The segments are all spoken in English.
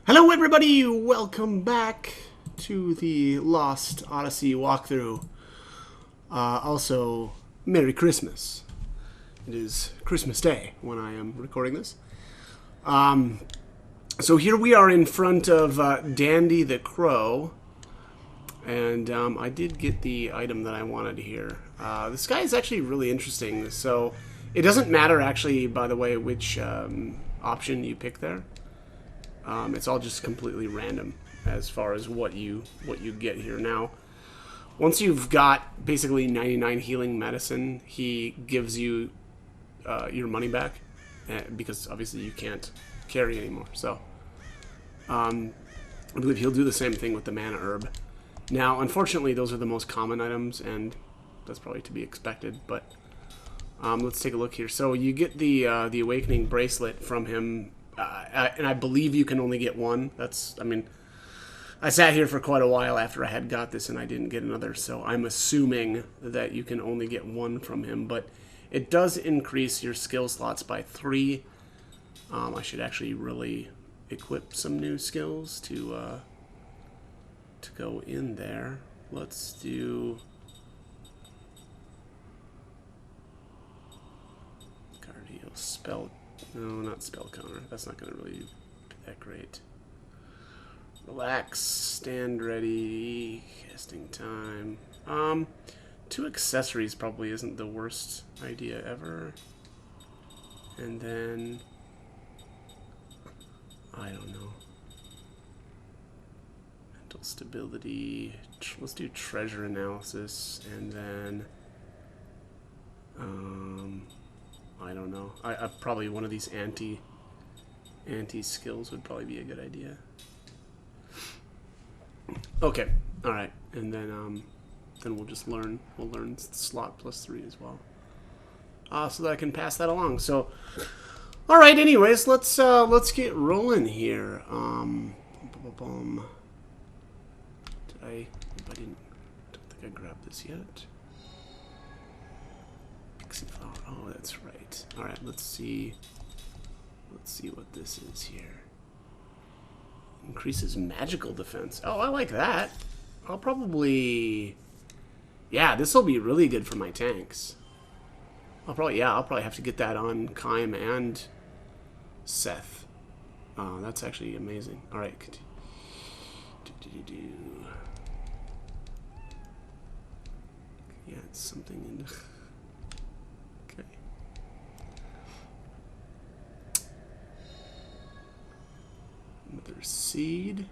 Hello everybody, welcome back to the Lost Odyssey walkthrough. Also, Merry Christmas. It is Christmas Day when I am recording this. So here we are in front of Dandy the Crow. And I did get the item that I wanted here. This guy is actually really interesting. So it doesn't matter actually, by the way, which option you pick there. It's all just completely random as far as what you get here. Now, once you've got basically 99 healing medicine, he gives you your money back because obviously you can't carry anymore. So, I believe he'll do the same thing with the mana herb. Now, unfortunately, those are the most common items, and that's probably to be expected. But let's take a look here. So you get the Awakening Bracelet from him. And I believe you can only get one. I sat here for quite a while after I had got this and I didn't get another, so I'm assuming that you can only get one from him, but it does increase your skill slots by 3. I should actually really equip some new skills to go in there. Let's do cardio spell. No, not spell counter. That's not going to really be that great. Relax. Stand ready. Casting time. 2 accessories probably isn't the worst idea ever. And then I don't know. Mental stability. Let's do treasure analysis, and then I don't know. I probably one of these anti skills would probably be a good idea. Okay, all right, and then we'll just learn. We'll learn slot +3 as well, so that I can pass that along. So, all right. Anyways, let's get rolling here. I don't think I grabbed this yet. Oh, that's right. All right, let's see what this is here. Increases magical defense. Oh, I like that. I'll probably, yeah, this will be really good for my tanks. I'll probably have to get that on Kaim and Seth. Oh, that's actually amazing. All right. Yeah, it's something in. Okay. Mother seed.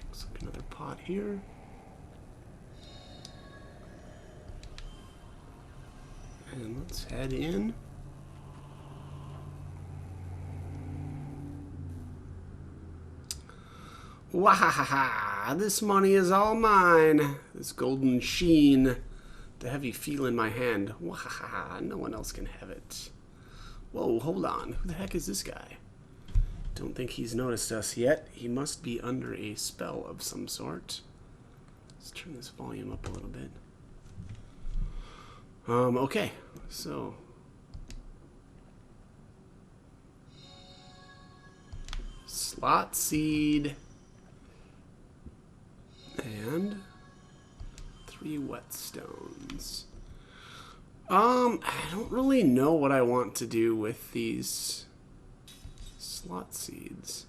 Looks like another pot here. And let's head in. Wahaha! This money is all mine. This golden sheen. The heavy feel in my hand. Wahaha! No one else can have it. Whoa, hold on. Who the heck is this guy? Don't think he's noticed us yet. He must be under a spell of some sort. Let's turn this volume up a little bit. Okay. So. Slot seed. And 3 whetstones. I don't really know what I want to do with these slot seeds.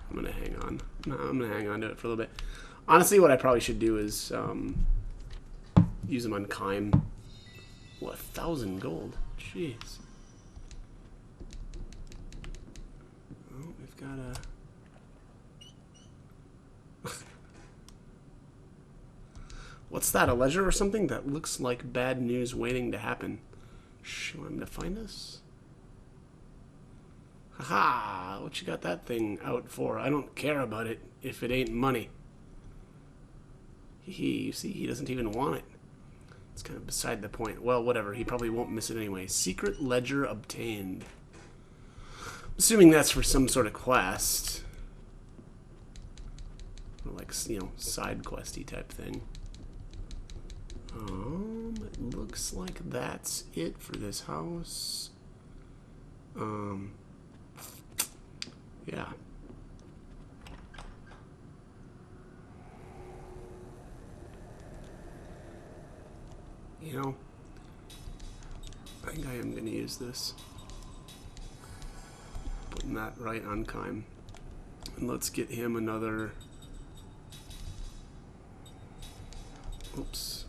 I'm gonna hang on. No, I'm gonna hang on to it for a little bit. Honestly, what I probably should do is use them on Kaim. What, 1,000 gold? Jeez. Oh, we've got a. What's that, a ledger or something? That looks like bad news waiting to happen. Shh, you want him to find us? Haha, what you got that thing out for? I don't care about it if it ain't money. You see, he doesn't even want it. It's kind of beside the point. Well, whatever, he probably won't miss it anyway. Secret ledger obtained. Assuming that's for some sort of quest. like, you know, side questy type thing. It looks like that's it for this house. Yeah. You know, I think I am going to use this. Putting that right on Kime. And let's get him another... Oops.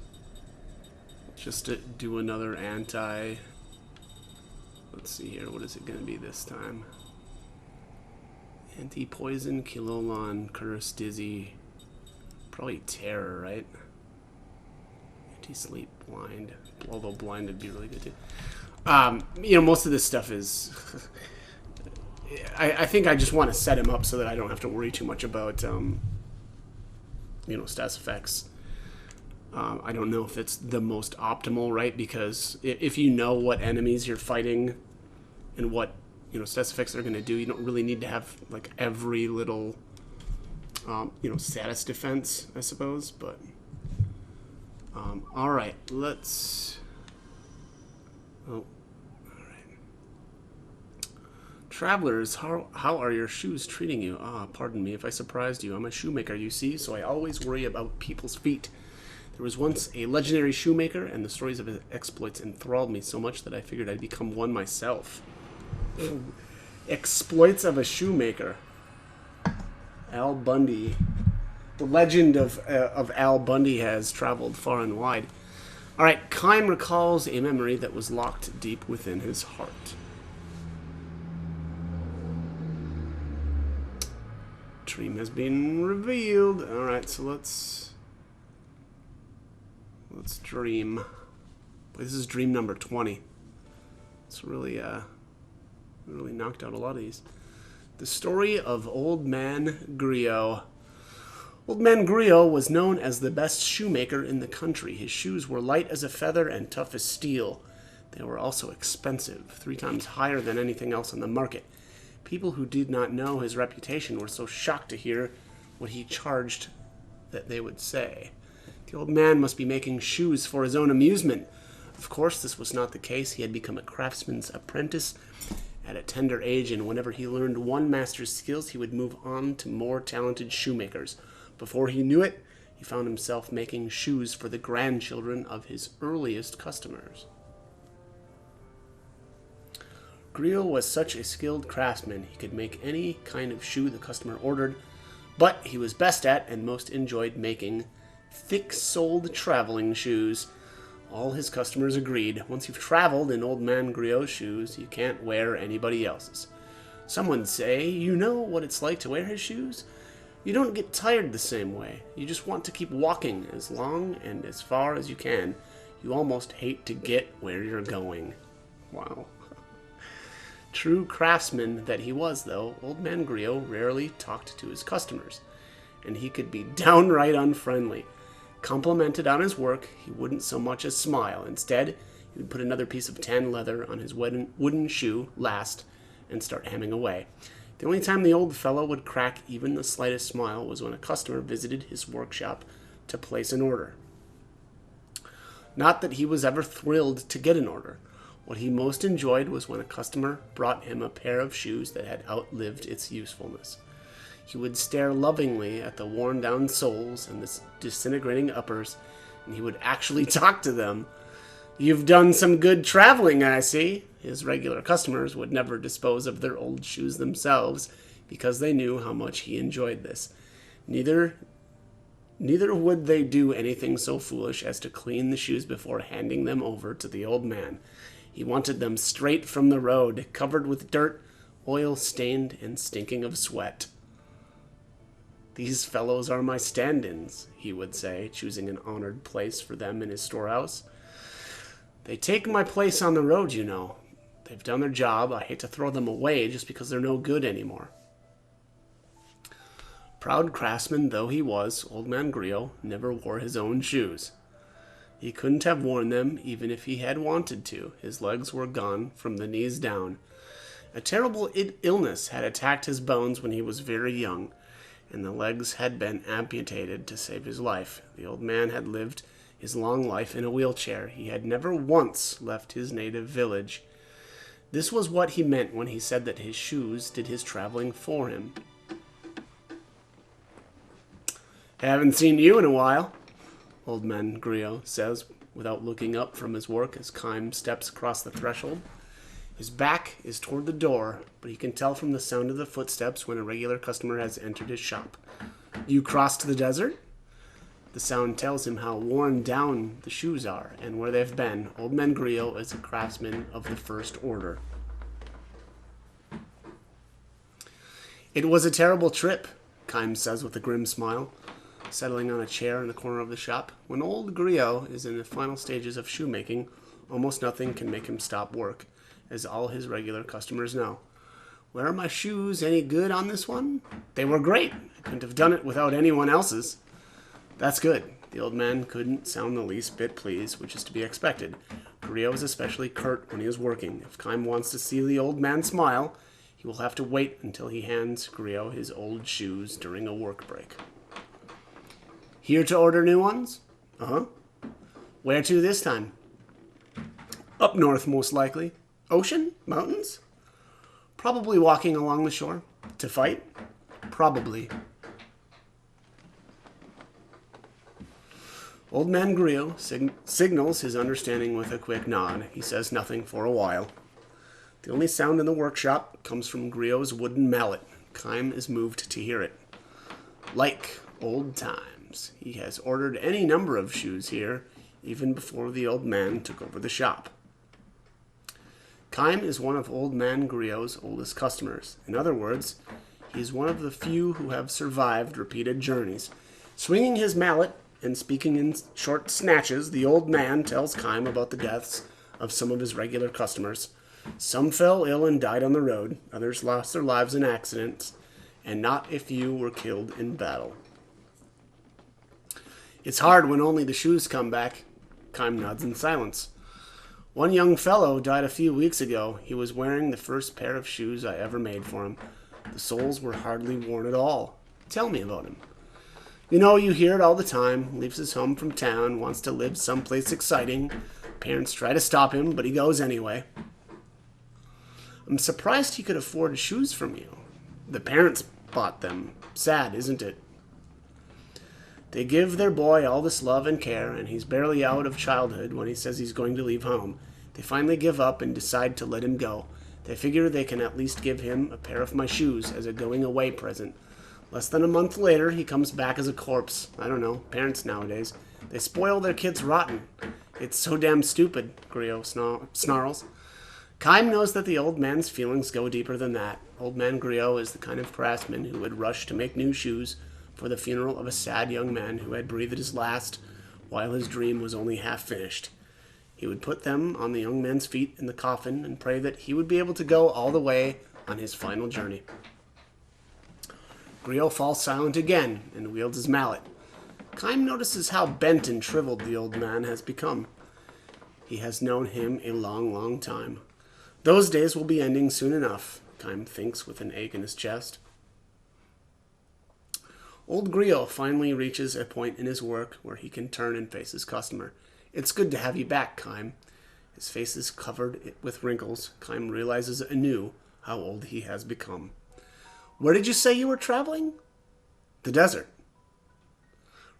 Just to do another anti... Let's see here, what is it going to be this time? Anti-poison, Kilolon, Curse, Dizzy. Probably Terror, right? Anti-sleep, Blind. Although Blind would be really good too. You know, most of this stuff is... I think I just want to set him up so that I don't have to worry too much about, you know, stats effects. I don't know if it's the most optimal, right? Because if you know what enemies you're fighting and what, you know, stats effects they're going to do, you don't really need to have, like, every little, you know, status defense, I suppose. But, all right, let's... Oh, all right. Travelers, how are your shoes treating you? Pardon me if I surprised you. I'm a shoemaker, you see, so I always worry about people's feet. There was once a legendary shoemaker, and the stories of his exploits enthralled me so much that I figured I'd become one myself. Exploits of a shoemaker. Al Bundy. The legend of Al Bundy has traveled far and wide. All right, Kime recalls a memory that was locked deep within his heart. Dream has been revealed. All right, so let's dream. This is dream number 20. It's really knocked out a lot of these. The story of Old Man Griot. Old Man Griot was known as the best shoemaker in the country. His shoes were light as a feather and tough as steel. They were also expensive, 3 times higher than anything else on the market. People who did not know his reputation were so shocked to hear what he charged that they would say. The old man must be making shoes for his own amusement. Of course, this was not the case. He had become a craftsman's apprentice at a tender age, and whenever he learned one master's skills, he would move on to more talented shoemakers. Before he knew it, he found himself making shoes for the grandchildren of his earliest customers. Griel was such a skilled craftsman, he could make any kind of shoe the customer ordered, but he was best at and most enjoyed making thick-soled traveling shoes. All his customers agreed. Once you've traveled in Old Man Griot's shoes, you can't wear anybody else's. Some would say, you know what it's like to wear his shoes? You don't get tired the same way. You just want to keep walking as long and as far as you can. You almost hate to get where you're going. Wow. True craftsman that he was, though, Old Man Griot rarely talked to his customers, and he could be downright unfriendly. Complimented on his work, he wouldn't so much as smile. Instead, he would put another piece of tan leather on his wooden shoe last and start hammering away. The only time the old fellow would crack even the slightest smile was when a customer visited his workshop to place an order. Not that he was ever thrilled to get an order. What he most enjoyed was when a customer brought him a pair of shoes that had outlived its usefulness. He would stare lovingly at the worn-down soles and the disintegrating uppers, and he would actually talk to them. You've done some good traveling, I see. His regular customers would never dispose of their old shoes themselves because they knew how much he enjoyed this. Neither would they do anything so foolish as to clean the shoes before handing them over to the old man. He wanted them straight from the road, covered with dirt, oil-stained, and stinking of sweat. These fellows are my stand-ins, he would say, choosing an honored place for them in his storehouse. They take my place on the road, you know. They've done their job. I hate to throw them away just because they're no good anymore. Proud craftsman though he was, Old Man Griot never wore his own shoes. He couldn't have worn them even if he had wanted to. His legs were gone from the knees down. A terrible illness had attacked his bones when he was very young. and the legs had been amputated to save his life. The old man had lived his long life in a wheelchair. He had never once left his native village. This was what he meant when he said that his shoes did his traveling for him. "Haven't seen you in a while," Old Man Griot says, without looking up from his work as Kime steps across the threshold. His back is toward the door, but he can tell from the sound of the footsteps when a regular customer has entered his shop. "You crossed the desert?" The sound tells him how worn down the shoes are and where they've been. Old Man Griot is a craftsman of the first order. "It was a terrible trip," Kime says with a grim smile, settling on a chair in the corner of the shop. When old Griot is in the final stages of shoemaking, almost nothing can make him stop work, as all his regular customers know. "Were my shoes any good on this one?" "They were great. I couldn't have done it without anyone else's." "That's good." The old man couldn't sound the least bit pleased, which is to be expected. Griot was especially curt when he was working. If Kime wants to see the old man smile, he will have to wait until he hands Griot his old shoes during a work break. "Here to order new ones?" "Uh-huh." "Where to this time?" "Up north, most likely." "Ocean? Mountains?" "Probably walking along the shore." "To fight?" "Probably." Old Man Griot signals his understanding with a quick nod. He says nothing for a while. The only sound in the workshop comes from Griot's wooden mallet. Kime is moved to hear it. Like old times, he has ordered any number of shoes here, even before the old man took over the shop. Kime is one of Old Man Griot's oldest customers. In other words, he is one of the few who have survived repeated journeys. Swinging his mallet and speaking in short snatches, the old man tells Kime about the deaths of some of his regular customers. Some fell ill and died on the road, others lost their lives in accidents, and not a few were killed in battle. "It's hard when only the shoes come back." Kime nods in silence. "One young fellow died a few weeks ago. He was wearing the first pair of shoes I ever made for him. The soles were hardly worn at all. Tell me about him." "You know, you hear it all the time. Leaves his home from town, wants to live someplace exciting. Parents try to stop him, but he goes anyway." "I'm surprised he could afford shoes from you." "The parents bought them. Sad, isn't it?" "They give their boy all this love and care, and he's barely out of childhood when he says he's going to leave home. They finally give up and decide to let him go. They figure they can at least give him a pair of my shoes as a going-away present. Less than a month later, he comes back as a corpse. I don't know, parents nowadays. They spoil their kids rotten. It's so damn stupid," Griot snarls. Kime knows that the old man's feelings go deeper than that. Old Man Griot is the kind of craftsman who would rush to make new shoes for the funeral of a sad young man who had breathed his last while his dream was only half finished. He would put them on the young man's feet in the coffin and pray that he would be able to go all the way on his final journey. Griot falls silent again and wields his mallet. Kime notices how bent and shriveled the old man has become. He has known him a long, long time. Those days will be ending soon enough, Kime thinks with an ache in his chest. Old Griot finally reaches a point in his work where he can turn and face his customer. "It's good to have you back, Kime." His face is covered with wrinkles. Kime realizes anew how old he has become. "Where did you say you were traveling?" "The desert."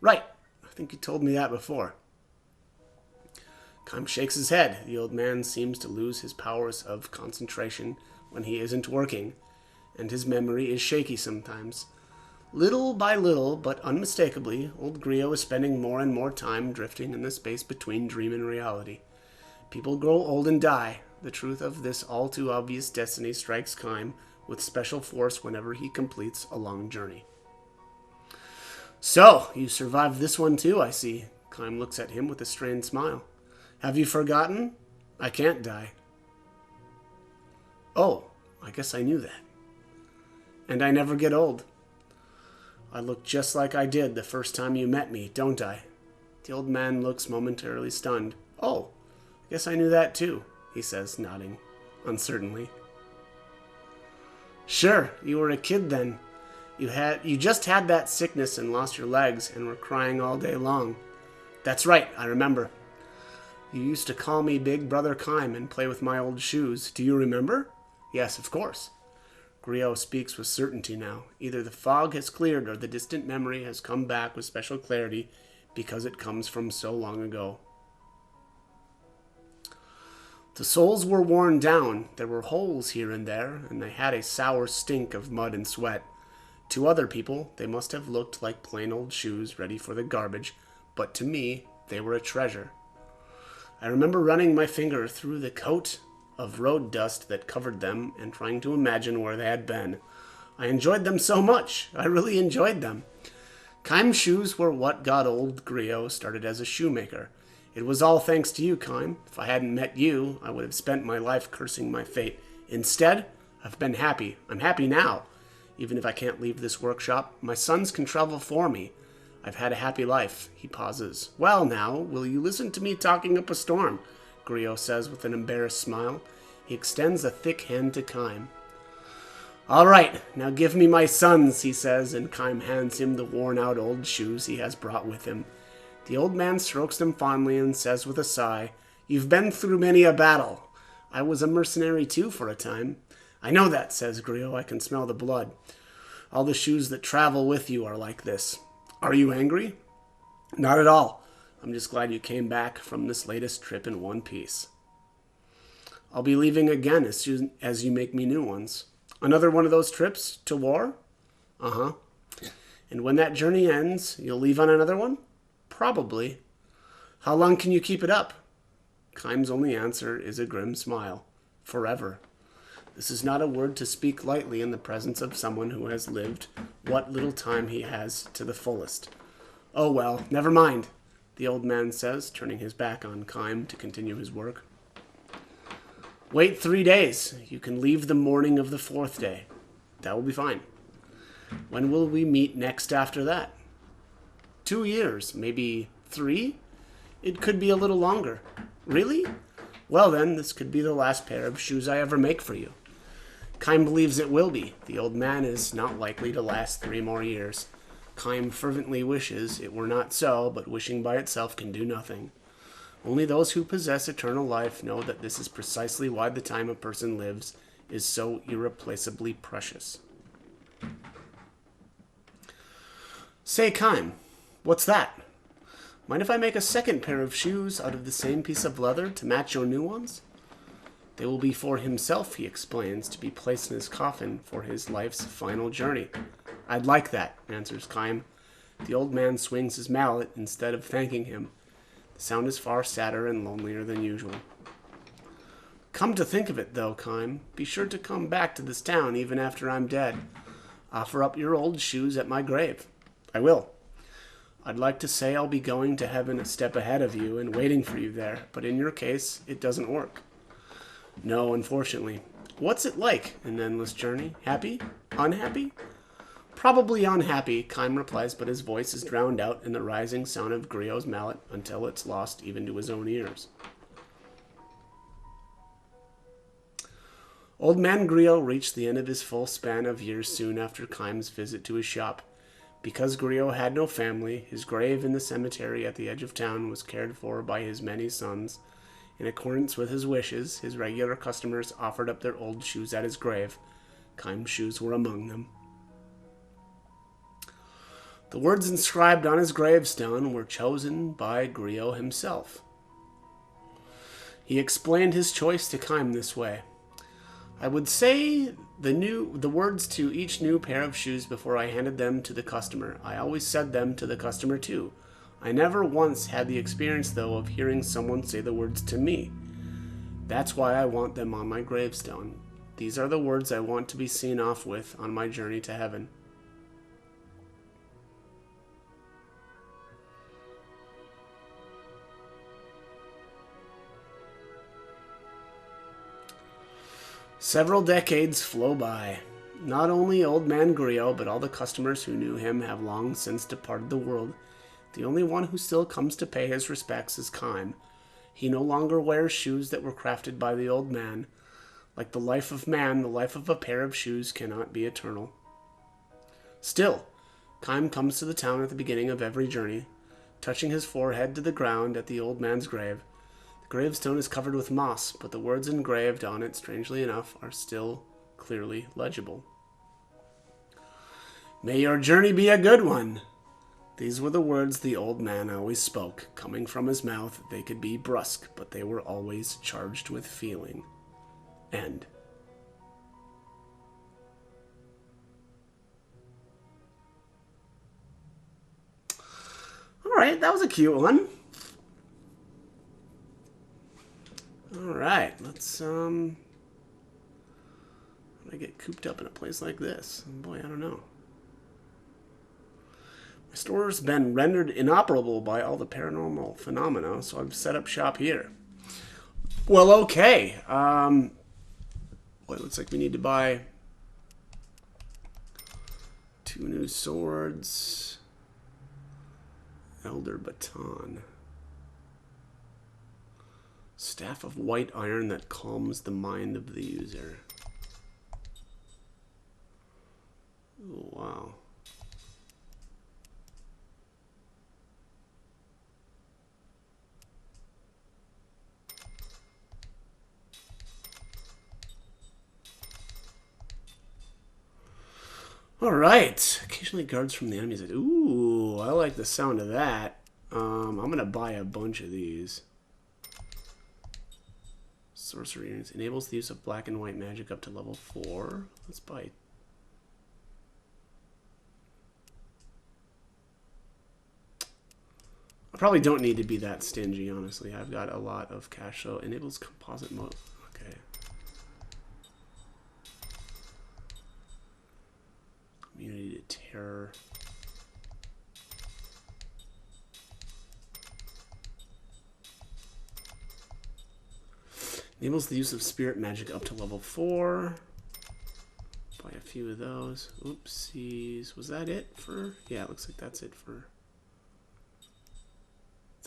"Right. I think you told me that before." Kime shakes his head. The old man seems to lose his powers of concentration when he isn't working, and his memory is shaky sometimes. Little by little, but unmistakably, old Griot is spending more and more time drifting in the space between dream and reality. People grow old and die. The truth of this all-too-obvious destiny strikes Kime with special force whenever he completes a long journey. "So, you survived this one too, I see." Kime looks at him with a strained smile. "Have you forgotten? I can't die." "Oh, I guess I knew that." "And I never get old." "I look just like I did the first time you met me, don't I?" The old man looks momentarily stunned. "Oh, I guess I knew that too," he says, nodding uncertainly. "Sure, you were a kid then. You just had that sickness and lost your legs and were crying all day long. That's right, I remember. You used to call me Big Brother Kime and play with my old shoes. Do you remember? Yes, of course. Griot speaks with certainty now. Either the fog has cleared or the distant memory has come back with special clarity because it comes from so long ago. The soles were worn down. There were holes here and there, and they had a sour stink of mud and sweat. To other people, they must have looked like plain old shoes ready for the garbage, but to me, they were a treasure. I remember running my finger through the coat of road dust that covered them and trying to imagine where they had been. I enjoyed them so much. I really enjoyed them. Kime's shoes were what got old Griot started as a shoemaker. It was all thanks to you, Kime. If I hadn't met you, I would have spent my life cursing my fate. Instead, I've been happy. I'm happy now. Even if I can't leave this workshop, my sons can travel for me. I've had a happy life. He pauses. Well, now, will you listen to me talking up a storm? Griot says with an embarrassed smile. He extends a thick hand to Kime. All right, now give me my sons, he says, and Kime hands him the worn-out old shoes he has brought with him. The old man strokes them fondly and says with a sigh, You've been through many a battle. I was a mercenary too for a time. I know that, says Griot. I can smell the blood. All the shoes that travel with you are like this. Are you angry? Not at all. I'm just glad you came back from this latest trip in one piece. I'll be leaving again as soon as you make me new ones. Another one of those trips to war? Uh-huh. And when that journey ends, you'll leave on another one? Probably. How long can you keep it up? Kime's only answer is a grim smile. Forever. This is not a word to speak lightly in the presence of someone who has lived what little time he has to the fullest. Oh well, never mind, the old man says, turning his back on Kime to continue his work. Wait 3 days. You can leave the morning of the 4th day. That will be fine. When will we meet next after that? 2 years, maybe 3? It could be a little longer. Really? Well then, this could be the last pair of shoes I ever make for you. Kime believes it will be. The old man is not likely to last 3 more years. Kime fervently wishes it were not so, but wishing by itself can do nothing. Only those who possess eternal life know that this is precisely why the time a person lives is so irreplaceably precious. Say, Kime, what's that? Mind if I make a second pair of shoes out of the same piece of leather to match your new ones? They will be for himself, he explains, to be placed in his coffin for his life's final journey. I'd like that, answers Kime. The old man swings his mallet instead of thanking him. The sound is far sadder and lonelier than usual. Come to think of it, though, Kime, be sure to come back to this town even after I'm dead. Offer up your old shoes at my grave. I will. I'd like to say I'll be going to heaven a step ahead of you and waiting for you there, but in your case, it doesn't work. No, unfortunately. What's it like, an endless journey? Happy? Unhappy? Probably unhappy, Kime replies, but his voice is drowned out in the rising sound of Griot's mallet until it's lost even to his own ears. Old man Griot reached the end of his full span of years soon after Kime's visit to his shop. Because Griot had no family, his grave in the cemetery at the edge of town was cared for by his many sons. In accordance with his wishes, his regular customers offered up their old shoes at his grave. Kime's shoes were among them. The words inscribed on his gravestone were chosen by Griot himself. He explained his choice to Kime this way. I would say the words to each new pair of shoes before I handed them to the customer. I always said them to the customer too. I never once had the experience, though, of hearing someone say the words to me. That's why I want them on my gravestone. These are the words I want to be seen off with on my journey to heaven. Several decades flow by. Not only old man Griot, but all the customers who knew him have long since departed the world. The only one who still comes to pay his respects is Kime. He no longer wears shoes that were crafted by the old man. Like the life of man, the life of a pair of shoes cannot be eternal. Still, Kime comes to the town at the beginning of every journey, touching his forehead to the ground at the old man's grave. The gravestone is covered with moss, but the words engraved on it, strangely enough, are still clearly legible. May your journey be a good one. These were the words the old man always spoke. Coming from his mouth, they could be brusque, but they were always charged with feeling. End. Alright, that was a cute one. Alright, let's, how do I get cooped up in a place like this? Boy, I don't know. My store's been rendered inoperable by all the paranormal phenomena, so I've set up shop here. Well, okay. Boy, it looks like we need to buy 2 new swords. Elder Baton. Staff of white iron that calms the mind of the user. Oh, wow. Alright. Occasionally guards from the enemies. Ooh, I like the sound of that. I'm going to buy a bunch of these. Sorcery units. Enables the use of black and white magic up to level 4. Let's buy. I probably don't need to be that stingy, honestly. I've got a lot of cash, so enables composite mode. Okay. Immunity to terror. Enables the use of spirit magic up to level 4. Buy a few of those. Oopsies. Was that it for? Yeah, it looks like that's it for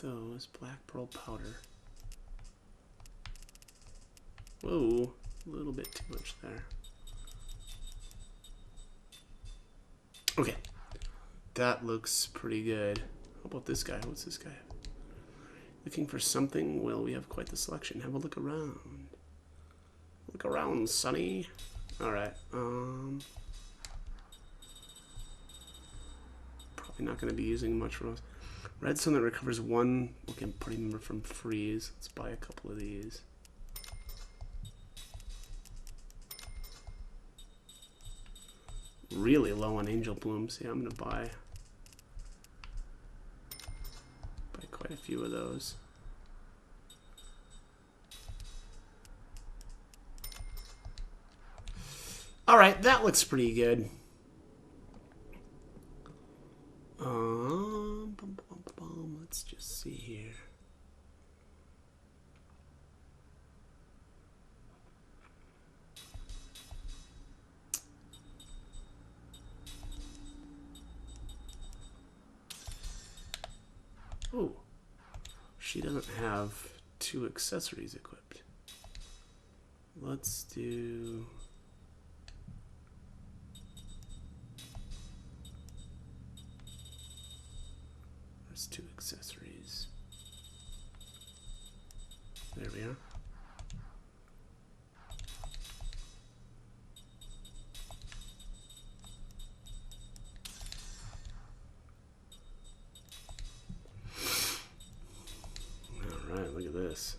those. Black pearl powder. Whoa. A little bit too much there. Okay. That looks pretty good. How about this guy? What's this guy? Looking for something? Well, we have quite the selection. Have a look around. Look around, Sonny. Alright. Probably not going to be using much for us. Redstone that recovers 1. Okay, I'm putting them from freeze. Let's buy a couple of these. Really low on angel blooms. Yeah, I'm going to buy quite a few of those. Alright, that looks pretty good. Let's just see here. Oh, she doesn't have 2 accessories equipped. Let's do... There's 2 accessories. There we are. Alright, look at this.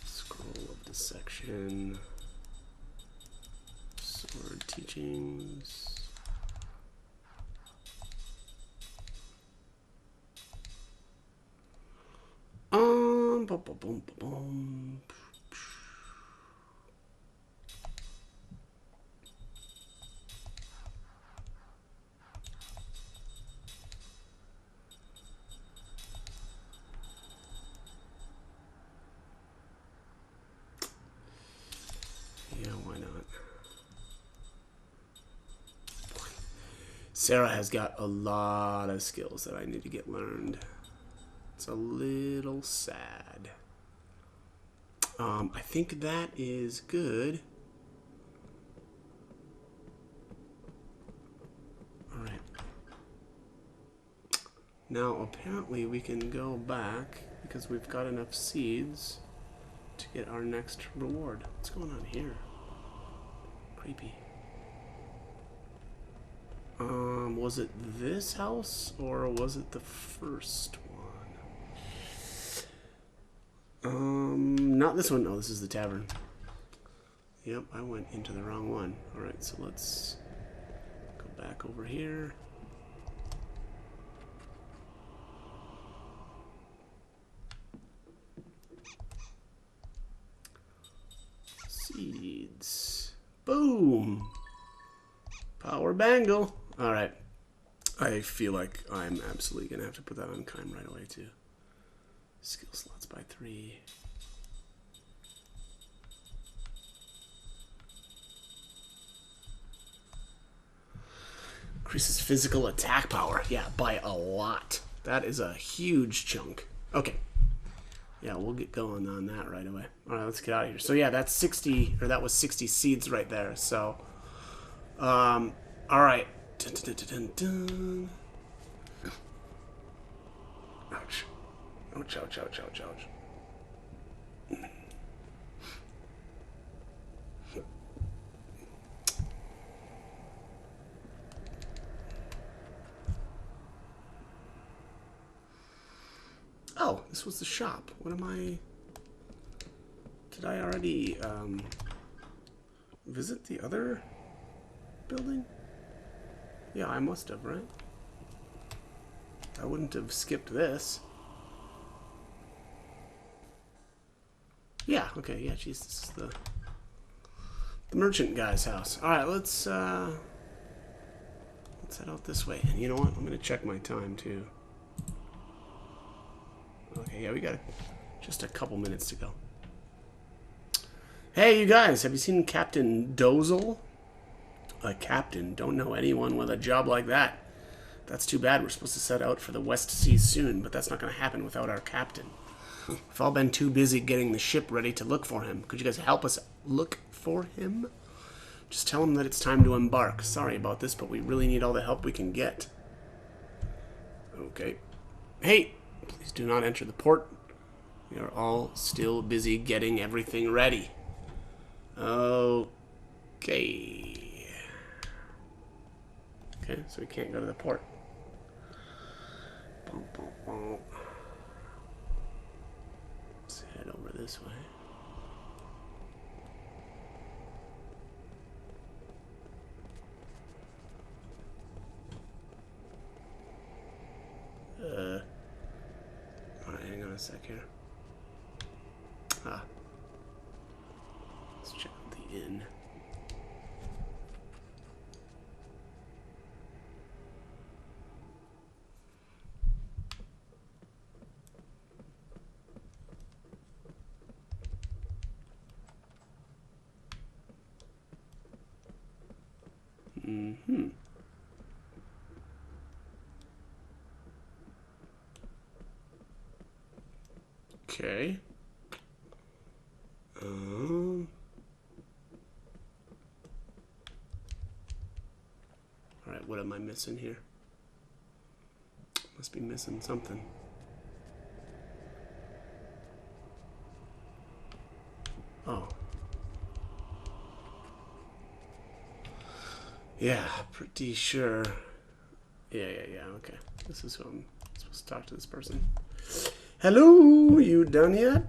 Scroll of Dissection. Sword Teachings. Boom, boom, boom, boom. Yeah, why not? Sarah has got a lot of skills that I need to get learned. It's a little sad. I think that is good. Now, apparently we can go back because we've got enough seeds to get our next reward. What's going on here? Creepy. Was it this house or was it the first one? Not this one. No, this is the tavern. Yep, I went into the wrong one. Alright, so let's go back over here. Seeds. Boom! Power Bangle. Alright. I feel like I'm absolutely going to have to put that on Kime right away, too. Skill slots by 3. Increases physical attack power. Yeah, by a lot. That is a huge chunk. Okay. Yeah, we'll get going on that right away. Alright, let's get out of here. So yeah, that's 60, or that was 60 seeds right there. So, alright. Dun, dun, dun, dun, dun. Ouch. Ouch, ouch, ouch, ouch, ouch. Oh, this was the shop. What am I... Did I already, visit the other building? Yeah, I must have, right? I wouldn't have skipped this. Yeah, okay, yeah, jeez, this is the merchant guy's house. Alright, let's head out this way. And you know what? I'm gonna check my time, too. Okay, yeah, we got just a couple minutes to go. Hey, you guys, have you seen Captain Dozel? A captain? Don't know anyone with a job like that. That's too bad. We're supposed to set out for the West Seas soon, but that's not going to happen without our captain. We've all been too busy getting the ship ready to look for him. Could you guys help us look for him? Just tell him that it's time to embark. Sorry about this, but we really need all the help we can get. Okay. Hey! Please do not enter the port. We are all still busy getting everything ready. Okay. Okay, so we can't go to the port. Bum, bum, bum. Let's head over this way. Alright, hang on a sec here. Let's check out the inn. Mm-hmm. Okay. Alright, what am I missing here? Must be missing something. Oh. Yeah, pretty sure. Yeah, okay. This is who I'm supposed to talk to this person. Hello, you done yet?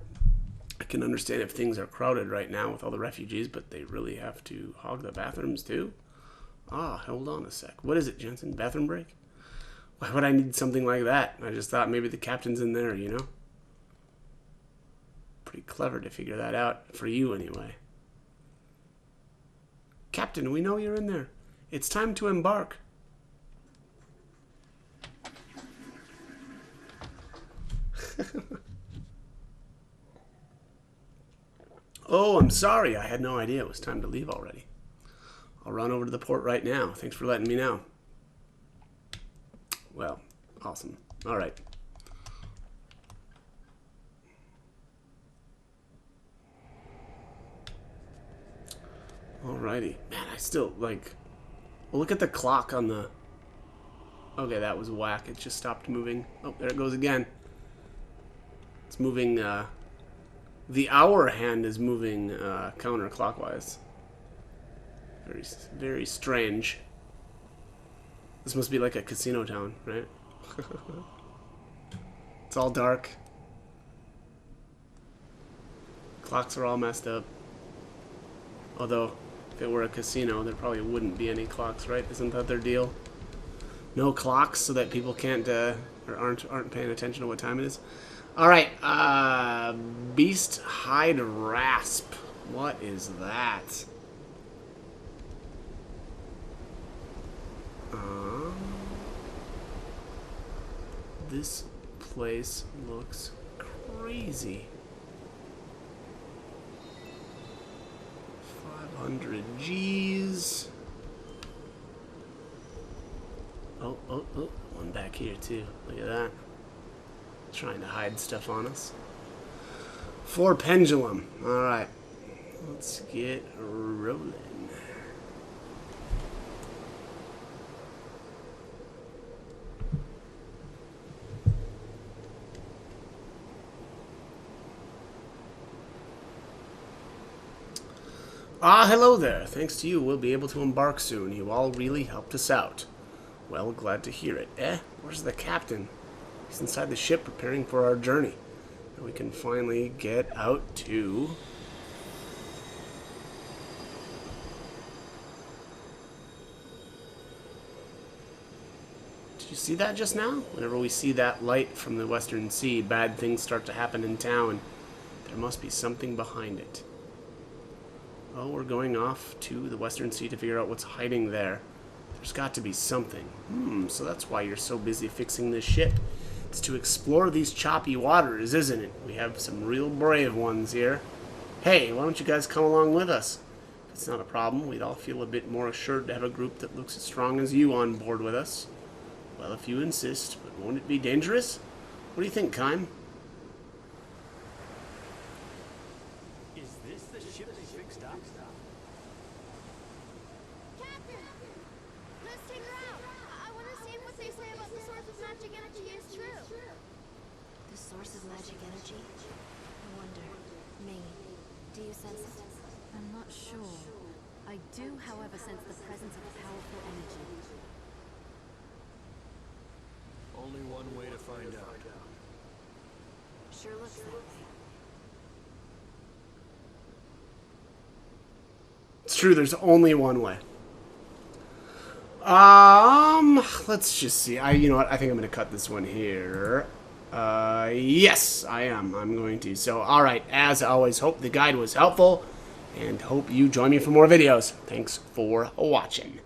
I can understand if things are crowded right now with all the refugees, but they really have to hog the bathrooms too? Ah, hold on a sec. What is it, Jensen? Bathroom break? Why would I need something like that? I just thought maybe the captain's in there, you know? Pretty clever to figure that out, for you anyway. Captain, we know you're in there. It's time to embark. Oh, I'm sorry. I had no idea it was time to leave already. I'll run over to the port right now. Thanks for letting me know. Well, awesome. All right. Alrighty. Man, I still, like... Well, look at the clock on the Okay, that was whack. It just stopped moving. Oh, there it goes again. It's moving, the hour hand is moving, counterclockwise. Very, very strange. This must be like a casino town, right? It's all dark. Clocks are all messed up. Although, if it were a casino, there probably wouldn't be any clocks, right? Isn't that their deal? No clocks so that people can't, or aren't paying attention to what time it is. All right, Beast Hide Rasp. What is that? This place looks crazy. 500 G's. Oh, one back here too. Look at that. Trying to hide stuff on us. 4 pendulum. Alright. Let's get rolling. Ah, hello there. Thanks to you, we'll be able to embark soon. You all really helped us out. Well, glad to hear it. Where's the captain? He's inside the ship preparing for our journey. And we can finally get out to... Did you see that just now? Whenever we see that light from the Western Sea, bad things start to happen in town. There must be something behind it. Oh, we're going off to the Western Sea to figure out what's hiding there. There's got to be something. So that's why you're so busy fixing this ship. It's to explore these choppy waters, isn't it? We have some real brave ones here. Hey, why don't you guys come along with us? If it's not a problem, we'd all feel a bit more assured to have a group that looks as strong as you on board with us. Well, if you insist, but won't it be dangerous? What do you think, Kime? Is this the ship they fixed up? Captain! Let's take her out. I want to see if what they say about the source of magic energy is true. The source of magic energy? I wonder. May, do you sense it? I'm not sure. I do, however, sense the presence of powerful energy. Only one way to find out. Sure looks that way. It's true, there's only one way. Let's just see. You know what? I think I'm going to cut this one here. Yes, I am. I'm going to. So, alright, as always, hope the guide was helpful, and hope you join me for more videos. Thanks for watching.